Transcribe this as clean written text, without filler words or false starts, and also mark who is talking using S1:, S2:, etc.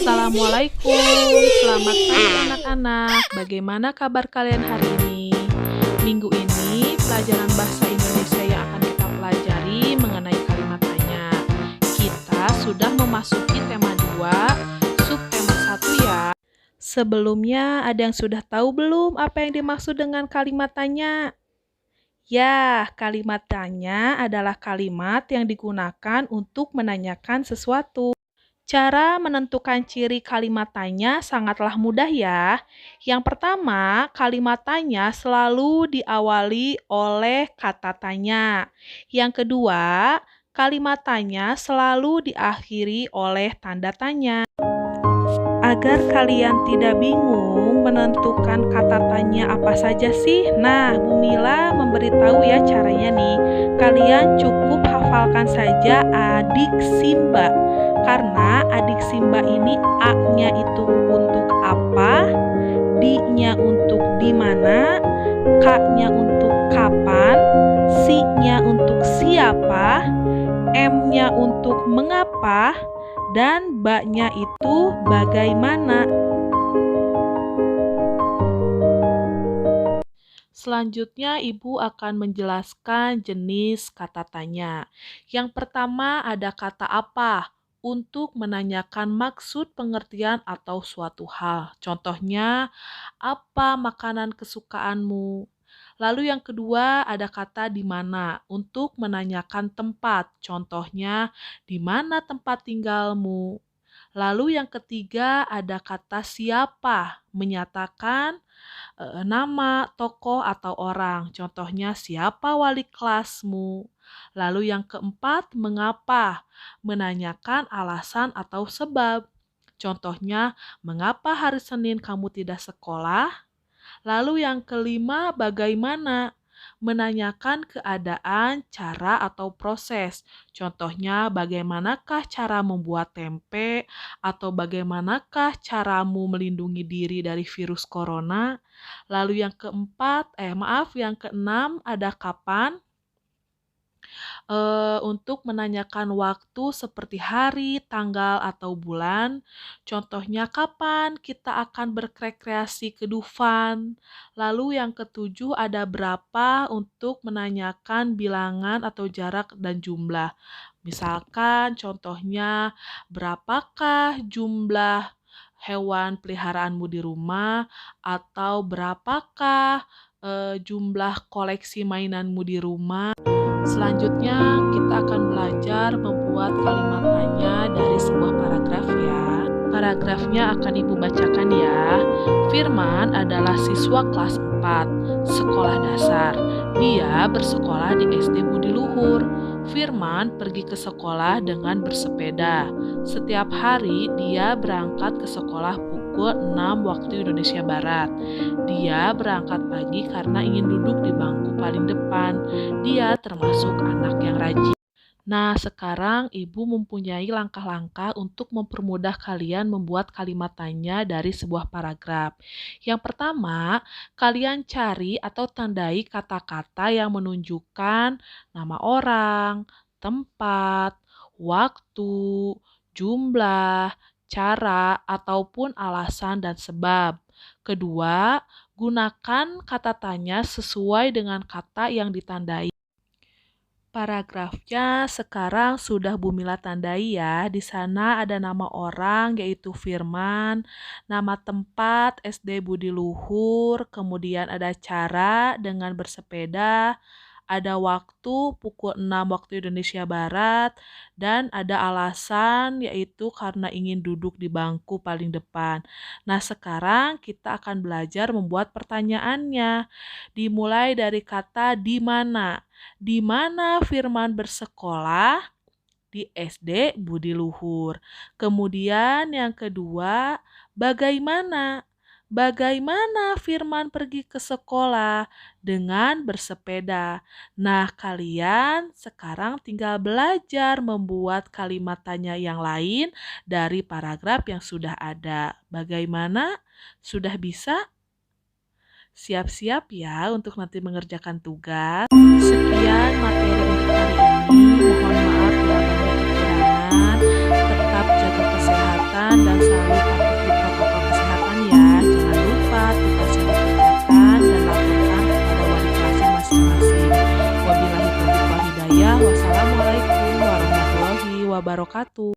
S1: Assalamualaikum, selamat pagi anak-anak. Bagaimana kabar kalian hari ini? Minggu ini, pelajaran bahasa Indonesia yang akan kita pelajari mengenai kalimat tanya. Kita sudah memasuki tema 2, subtema 1 ya. Sebelumnya, ada yang sudah tahu belum apa yang dimaksud dengan kalimat tanya? Ya, kalimat tanya adalah kalimat yang digunakan untuk menanyakan sesuatu. Cara menentukan ciri kalimat tanya sangatlah mudah ya. Yang pertama, kalimat tanya selalu diawali oleh kata tanya. Yang kedua, kalimat tanya selalu diakhiri oleh tanda tanya. Agar kalian tidak bingung menentukan kata tanya apa saja sih? Nah, Bu Mila memberitahu ya caranya nih. Kalian cukup hafalkan saja adik Simba. Karena adik Simba ini A-nya itu untuk apa, D-nya untuk di mana, K-nya untuk kapan, S-nya untuk siapa, M-nya untuk mengapa, dan B-nya itu bagaimana. Selanjutnya, Ibu akan menjelaskan jenis kata tanya. Yang pertama ada kata apa untuk menanyakan maksud, pengertian, atau suatu hal. Contohnya, apa makanan kesukaanmu? Lalu yang kedua ada kata di mana untuk menanyakan tempat. Contohnya, di mana tempat tinggalmu? Lalu yang ketiga ada kata siapa, menyatakan nama, tokoh, atau orang. Contohnya siapa wali kelasmu. Lalu yang keempat mengapa, menanyakan alasan atau sebab. Contohnya mengapa hari Senin kamu tidak sekolah? Lalu yang kelima, bagaimana? Menanyakan keadaan, cara, atau proses. Contohnya, bagaimanakah cara membuat tempe? Atau bagaimanakah caramu melindungi diri dari virus corona? Lalu yang yang keenam, ada kapan? Untuk menanyakan waktu seperti hari, tanggal, atau bulan. Contohnya kapan kita akan berrekreasi ke Dufan. Lalu yang ketujuh ada berapa untuk menanyakan bilangan atau jarak dan jumlah. Misalkan contohnya berapakah jumlah hewan peliharaanmu di rumah, atau berapakah jumlah koleksi mainanmu di rumah. Selanjutnya, kita akan belajar membuat kalimat tanya dari sebuah paragraf ya. Paragrafnya akan Ibu bacakan ya. Firman adalah siswa kelas 4, sekolah dasar. Dia bersekolah di SD Budi Luhur. Firman pergi ke sekolah dengan bersepeda. Setiap hari dia berangkat ke sekolah pukul 6 waktu Indonesia Barat. Dia berangkat pagi karena ingin duduk di bangku paling depan. Dia termasuk anak yang rajin. Nah, sekarang Ibu mempunyai langkah-langkah untuk mempermudah kalian membuat kalimat tanya dari sebuah paragraf. Yang pertama, kalian cari atau tandai kata-kata yang menunjukkan nama orang, tempat, waktu, jumlah, cara, ataupun alasan dan sebab. Kedua, gunakan kata tanya sesuai dengan kata yang ditandai. Paragrafnya sekarang sudah Bu Mila tandai ya. Di sana ada nama orang yaitu Firman, nama tempat SD Budi Luhur, kemudian ada cara dengan bersepeda, ada waktu pukul 6 waktu Indonesia Barat, dan ada alasan yaitu karena ingin duduk di bangku paling depan. Nah, sekarang kita akan belajar membuat pertanyaannya. Dimulai dari kata di mana. Di mana Firman bersekolah? Di SD Budi Luhur. Kemudian yang kedua, bagaimana? Bagaimana Firman pergi ke sekolah? Dengan bersepeda. Nah, kalian sekarang tinggal belajar membuat kalimat tanya yang lain dari paragraf yang sudah ada. Bagaimana? Sudah bisa? Siap-siap ya untuk nanti mengerjakan tugas. Sekian materi untuk hari ini. Mohon maaf bila ada kekurangan. Tetap jaga kesehatan. kesehatan dan selalu patuhi protokol kesehatan ya. Jangan lupa tetap jaga kesehatan dan laporkan kepada wali kelasnya masing-masing. Wabillahi taufiq wal hidayah. Wassalamualaikum warahmatullahi wabarakatuh.